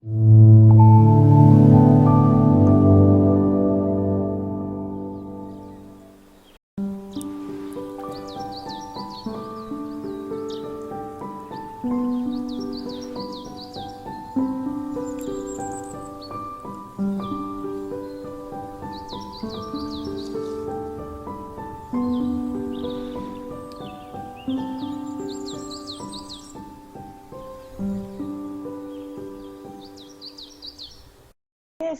Yes,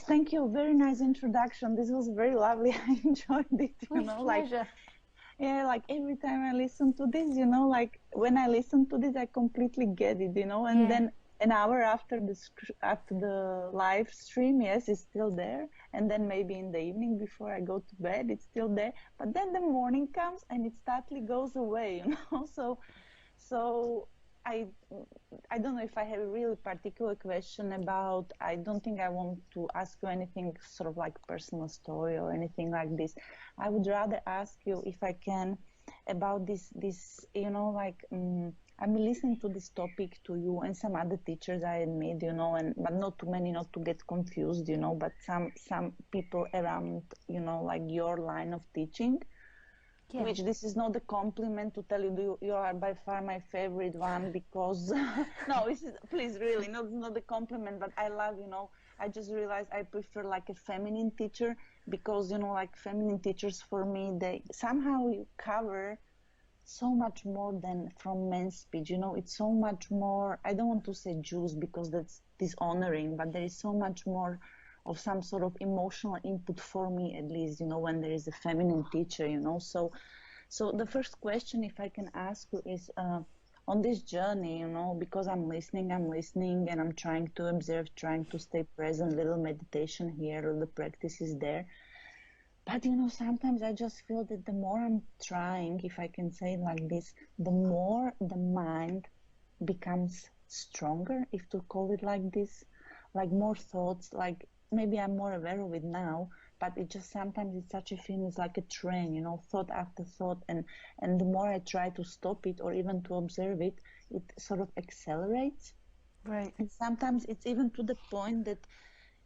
thank you. Very nice introduction. This was very lovely. I enjoyed it, With pleasure. yeah, like every time I listen to this, like when I listen to this, I completely get it, and Yeah. then an hour after after the live stream, yes, it's still there. And then maybe in the evening before I go to bed, it's still there. But then the morning comes and it suddenly goes away, So I I don't know if I have a really particular question about. I don't think I want to ask you anything sort of like personal story or anything like this. I would rather ask you if I can about this I'm listening to this topic to you and some other teachers I admit, and but not too many, not to get confused, but some people around, like your line of teaching. Yeah. Which this is not a compliment to tell you you are by far my favorite one because no, this is please really not a compliment, but I love, I just realized I prefer like a feminine teacher because like feminine teachers for me, they somehow you cover so much more than from men's speech. It's so much more, I don't want to say juice because that's dishonoring, but there is so much more of some sort of emotional input for me, at least, when there is a feminine teacher, so the first question, if I can ask you, is on this journey, because I'm listening and I'm trying to observe, trying to stay present, little meditation here, or the practice is there. But sometimes I just feel that the more I'm trying, if I can say it like this, the more the mind becomes stronger, if to call it like this, like more thoughts, like maybe I'm more aware of it now, but it just sometimes it's such a feeling, it's like a train, thought after thought, and the more I try to stop it or even to observe it, it sort of accelerates. Right. And sometimes it's even to the point that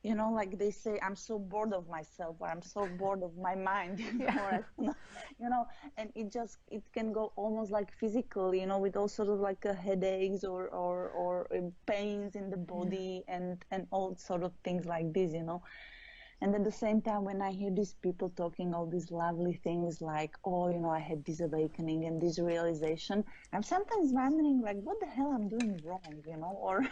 like they say, I'm so bored of myself, or I'm so bored of my mind, Yeah. or I don't know, and it can go almost like physical, with all sort of like headaches or pains in the Yeah. body and all sort of things like this, And at the same time, when I hear these people talking all these lovely things like, oh, I had this awakening and this realization, I'm sometimes wondering, like, what the hell I'm doing wrong, or,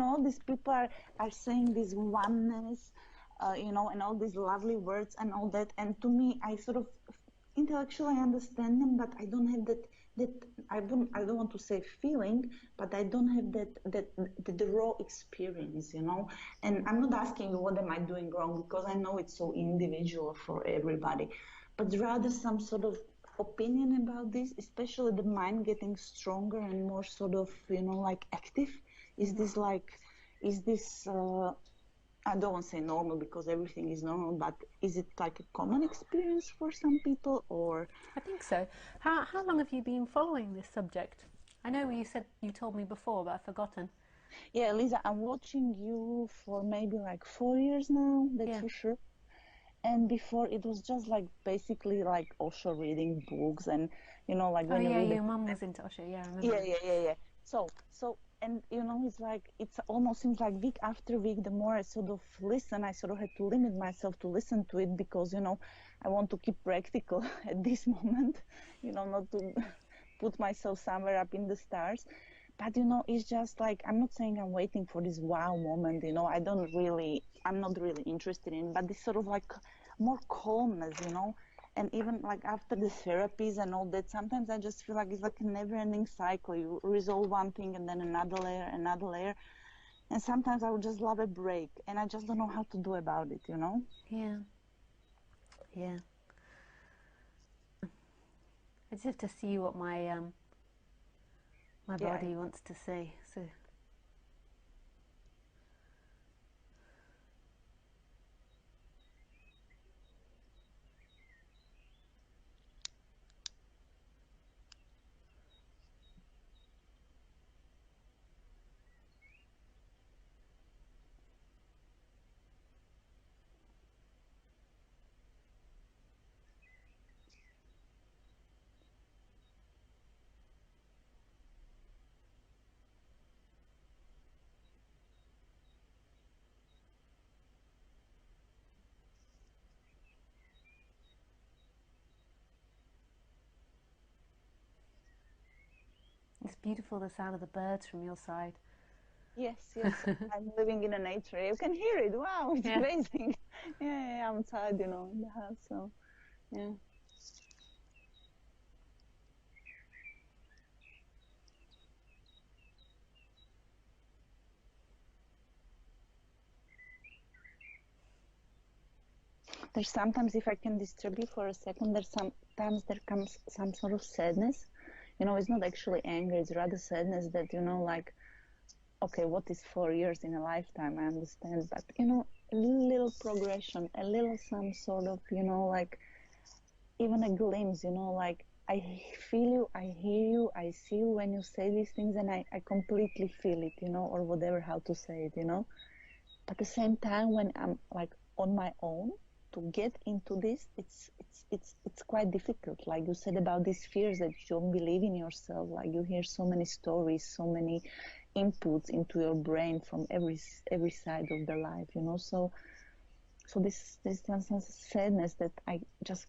all these people are saying this oneness, and all these lovely words and all that. And to me, I sort of intellectually I understand them, but I don't have that I don't want to say feeling, but I don't have the raw experience, And I'm not asking you what am I doing wrong because I know it's so individual for everybody, but rather some sort of opinion about this, especially the mind getting stronger and more sort of, like active. Is this like, is this I don't want to say normal because everything is normal, but is it like a common experience for some people, or? I think so. How long have you been following this subject? I know you said you told me before, but I've forgotten. Yeah, Lisa, I'm watching you for maybe like 4 years now, that's Yeah. for sure. And before it was just like basically like Osho reading books and like Oh when you yeah, read the your mum was into Osho. Yeah, I remember. yeah. So and it's almost seems like week after week, the more I sort of listen, I sort of had to limit myself to listen to it because I want to keep practical at this moment, not to put myself somewhere up in the stars. But it's just like, I'm not saying I'm waiting for this wow moment, I'm not really interested in, but this sort of like more calmness, and even like after the therapies and all that, sometimes I just feel like it's like a never-ending cycle. You resolve one thing and then another layer, and sometimes I would just love a break, and I just don't know how to do about it. Yeah. Yeah. I just have to see what my Yeah. body wants to say. So just beautiful, the sound of the birds from your side. Yes, yes. I'm living in a nature. You can hear it. Wow, it's Yeah. amazing. Yeah, outside, in the house. So, yeah. There's sometimes, if I can disturb you for a second, there's sometimes there comes some sort of sadness. It's not actually anger, it's rather sadness that, like, okay, what is 4 years in a lifetime? I understand, but, a little progression, a little some sort of, like, even a glimpse, like, I feel you, I hear you, I see you when you say these things, and I completely feel it, or whatever, how to say it, But at the same time, when I'm like on my own, to get into this, it's quite difficult. Like you said about these fears that you don't believe in yourself. Like you hear so many stories, so many inputs into your brain from every side of the life, So this sense of sadness that I just,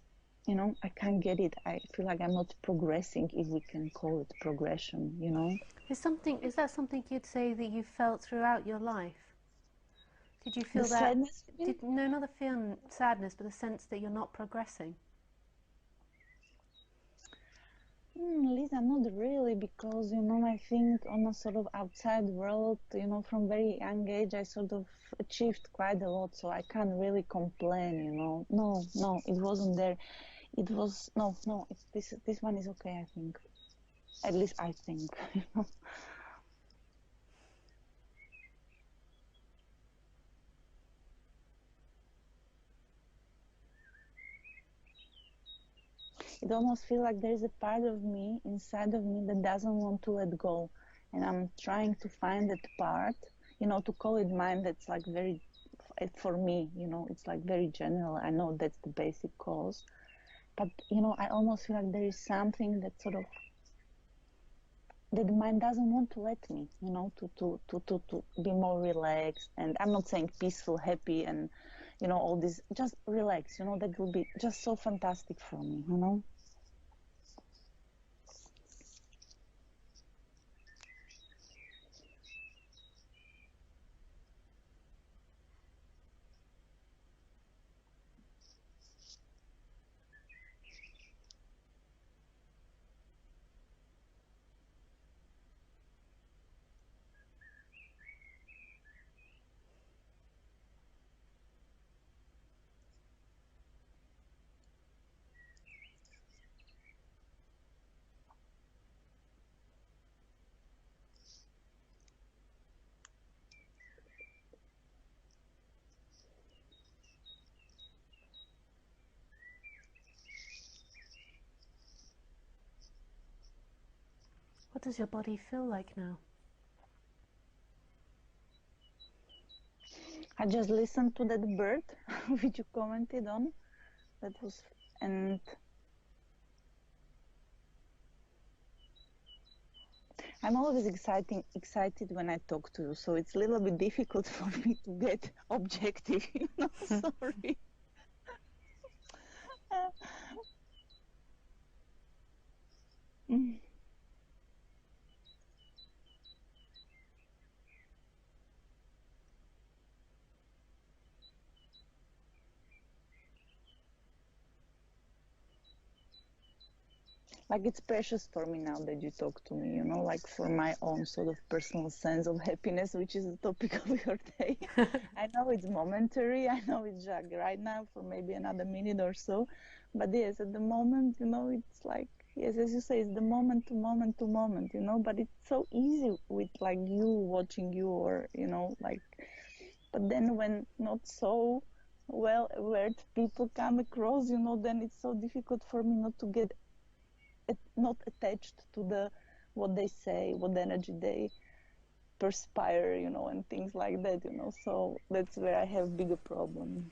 I can't get it. I feel like I'm not progressing, if we can call it progression. Is that something you'd say that you felt throughout your life? Did you The feel that? sadness, you mean? No, not the feeling sadness, but the sense that you're not progressing. Lisa, not really, because, I think on a sort of outside world, from very young age, I sort of achieved quite a lot, so I can't really complain. No, it wasn't there. It was, no, this one is okay, I think. At least I think. It almost feels like there's a part of me, inside of me, that doesn't want to let go. And I'm trying to find that part, to call it mine, that's like very, for me, it's like very general. I know that's the basic cause. But, I almost feel like there is something that sort of, that the mind doesn't want to let me, to be more relaxed. And I'm not saying peaceful, happy, and, all this, just relax, that would be just so fantastic for me. What does your body feel like now? I just listened to that bird which you commented on. That was, and I'm always excited when I talk to you, so it's a little bit difficult for me to get objective. Sorry. Like it's precious for me now that you talk to me, like for my own sort of personal sense of happiness, which is the topic of your day. I know it's momentary. I know it's just right now for maybe another minute or so. But yes, at the moment, it's like, yes, as you say, it's the moment to moment to moment, but it's so easy with like you watching you or, like, but then when not so well aware people come across, then it's so difficult for me not to get not attached to the what they say, what energy they perspire, and things like that, so that's where I have bigger problem.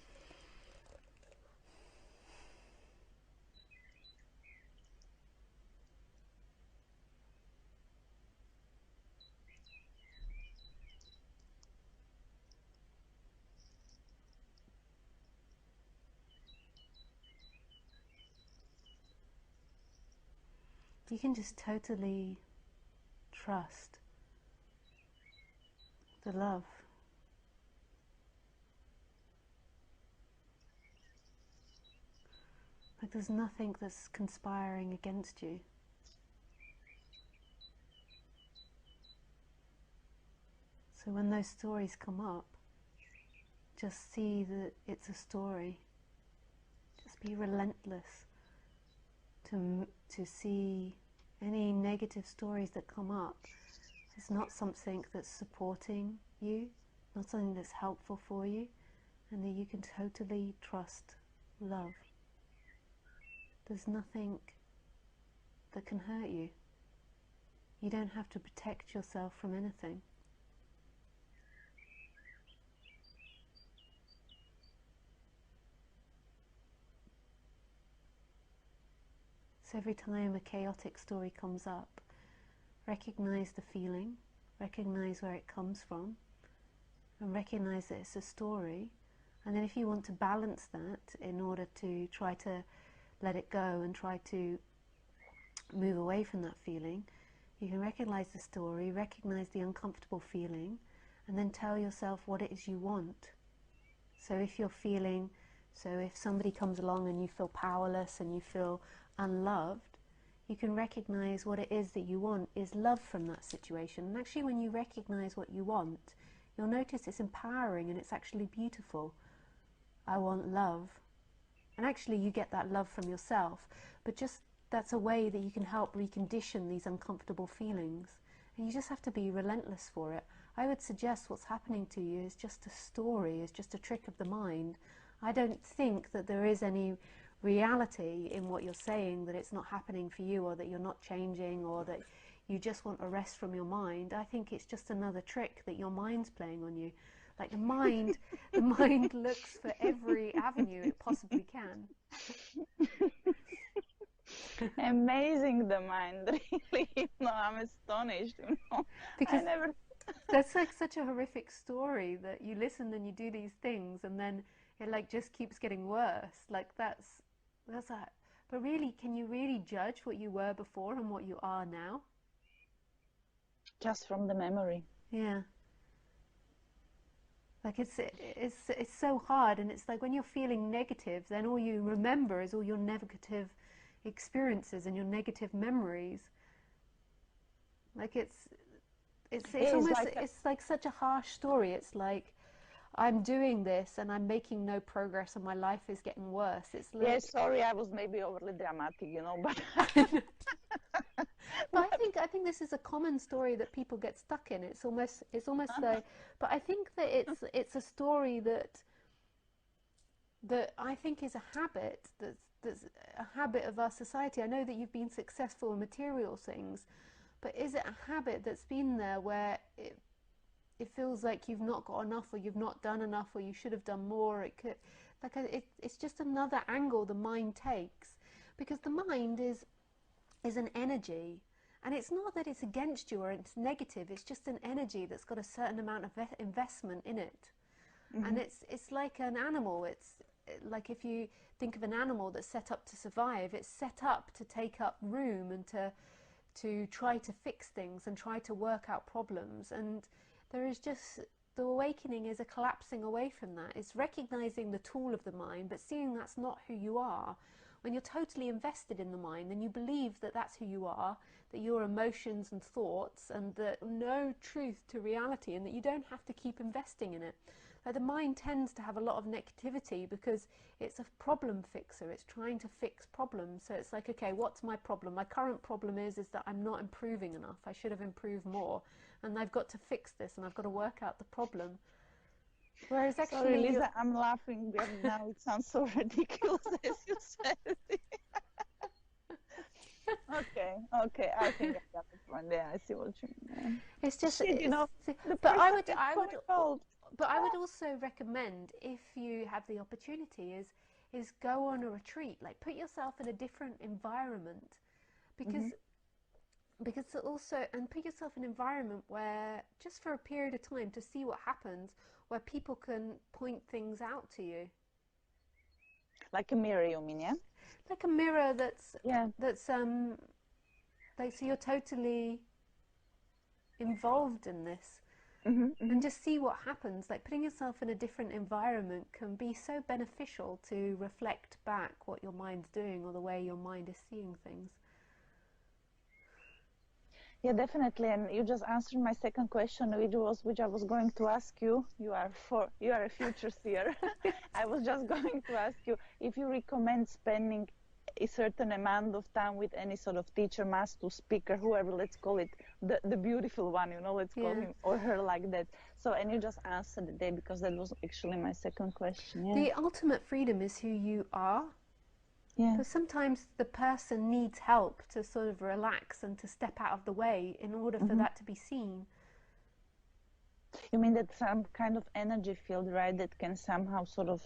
You can just totally trust, the love. Like there's nothing that's conspiring against you. So when those stories come up, just see that it's a story. Just be relentless to see any negative stories that come up. It's not something that's supporting you, not something that's helpful for you, and that you can totally trust love. There's nothing that can hurt you. You don't have to protect yourself from anything. So every time a chaotic story comes up, recognize the feeling, recognize where it comes from, and recognize that it's a story. And then if you want to balance that in order to try to let it go and try to move away from that feeling, you can recognize the story, recognize the uncomfortable feeling, and then tell yourself what it is you want. So if you're feeling, so if somebody comes along and you feel powerless and you feel unloved, you can recognize what it is that you want is love from that situation. And actually when you recognize what you want, you'll notice it's empowering and it's actually beautiful. I want love. And actually you get that love from yourself, but just that's a way that you can help recondition these uncomfortable feelings. And you just have to be relentless for it. I would suggest what's happening to you is just a story, is just a trick of the mind. I don't think that there is any reality in what you're saying, that it's not happening for you, or that you're not changing, or that you just want a rest from your mind. I think it's just another trick that your mind's playing on you. Like the mind looks for every avenue it possibly can. Amazing, the mind, really. No, I'm astonished, Because I never... that's like such a horrific story that you listen and you do these things and then it like just keeps getting worse. Like that's that. But really, can you really judge what you were before and what you are now? Just from the memory. Yeah. Like it's so hard, and it's like when you're feeling negative, then all you remember is all your negative experiences and your negative memories. Like it's almost like it's like such a harsh story. It's like I'm doing this and I'm making no progress and my life is getting worse. It's like, yes, sorry, I was maybe overly dramatic, but but I think this is a common story that people get stuck in. It's almost like, but I think that it's a story that I think is a habit that's a habit of our society. I know that you've been successful in material things, but is it a habit that's been there where it feels like you've not got enough, or you've not done enough, or you should have done more? It's just another angle the mind takes, because the mind is an energy, and it's not that it's against you or it's negative. It's just an energy that's got a certain amount of investment in it. And it's like an animal. It's like if you think of an animal that's set up to survive, it's set up to take up room and to try to fix things and try to work out problems. And there is just, the awakening is a collapsing away from that. It's recognizing the tool of the mind, but seeing that's not who you are. When you're totally invested in the mind, then you believe that that's who you are, that your emotions and thoughts, and that no truth to reality, and that you don't have to keep investing in it. Like the mind tends to have a lot of negativity because it's a problem fixer. It's trying to fix problems. So it's like, okay, what's my problem? My current problem is that I'm not improving enough. I should have improved more, and I've got to fix this, and I've got to work out the problem. Whereas actually, sorry, Lisa, I'm laughing because now it sounds so ridiculous as you said it. Okay, I think I got the point. Yeah, I see what you mean. It's just, Shit, the but person gets so cold. But I would also recommend, if you have the opportunity, is go on a retreat. Like put yourself in a different environment, because also, and put yourself in an environment where just for a period of time to see what happens, where people can point things out to you. Like a mirror, you mean? Yeah. Like a mirror that's Yeah. like, so you're totally involved in this. Mm-hmm. And just see what happens. Like putting yourself in a different environment can be so beneficial to reflect back what your mind's doing or the way your mind is seeing things. Yeah, definitely. And you just answered my second question, which I was going to ask you. You are a future seer. I was just going to ask you if you recommend spending a certain amount of time with any sort of teacher, master, speaker, whoever, let's call it the beautiful one, let's call Yeah. him or her like that. So, and you just answered it there because that was actually my second question. Yeah. The ultimate freedom is who you are. Yeah. But sometimes the person needs help to sort of relax and to step out of the way in order for that to be seen. You mean that some kind of energy field, right, that can somehow sort of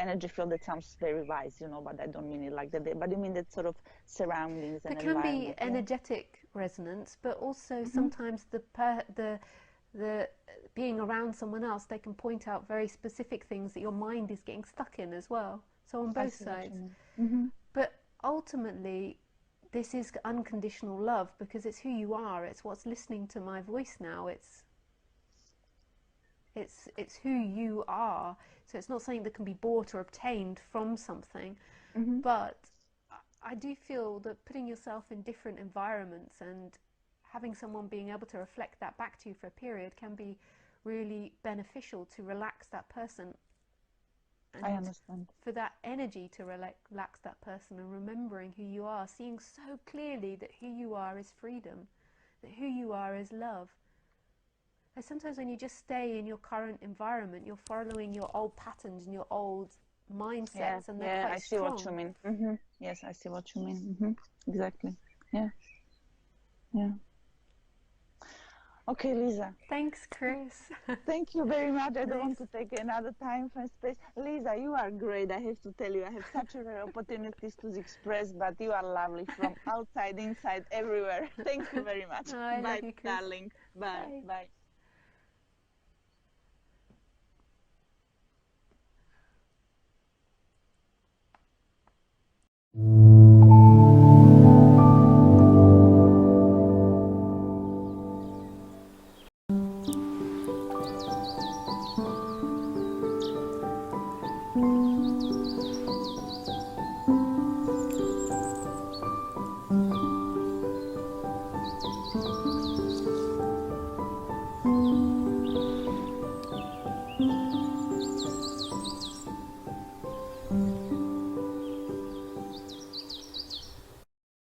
energy field, that sounds very wise, but I don't mean it like that. But you mean that sort of surroundings and There can environment? be energetic resonance, but also Mm-hmm. sometimes the being around someone else, they can point out very specific things that your mind is getting stuck in as well. So on both sides. Mm-hmm. But ultimately, this is unconditional love because it's who you are. It's what's listening to my voice now. It's who you are. So it's not something that can be bought or obtained from something. Mm-hmm. But I do feel that putting yourself in different environments and having someone being able to reflect that back to you for a period can be really beneficial to relax that person. And I understand. for that energy to relax that person and remembering who you are, seeing so clearly that who you are is freedom, that who you are is love. And sometimes when you just stay in your current environment, you're following your old patterns and your old mindsets, and they're quite I see strong. what you mean. Mm-hmm. Yes, I see what you mean. Mm-hmm. Exactly. Yeah. Okay, Lisa. Thanks, Chris. Thank you very much. I don't want Nice. to take another time from space. Lisa, you are great. I have to tell you, I have such rare opportunities to express, but you are lovely from outside, inside, everywhere. Thank you very much. Oh, I love Bye, you, Chris. darling. Bye. Bye. Bye.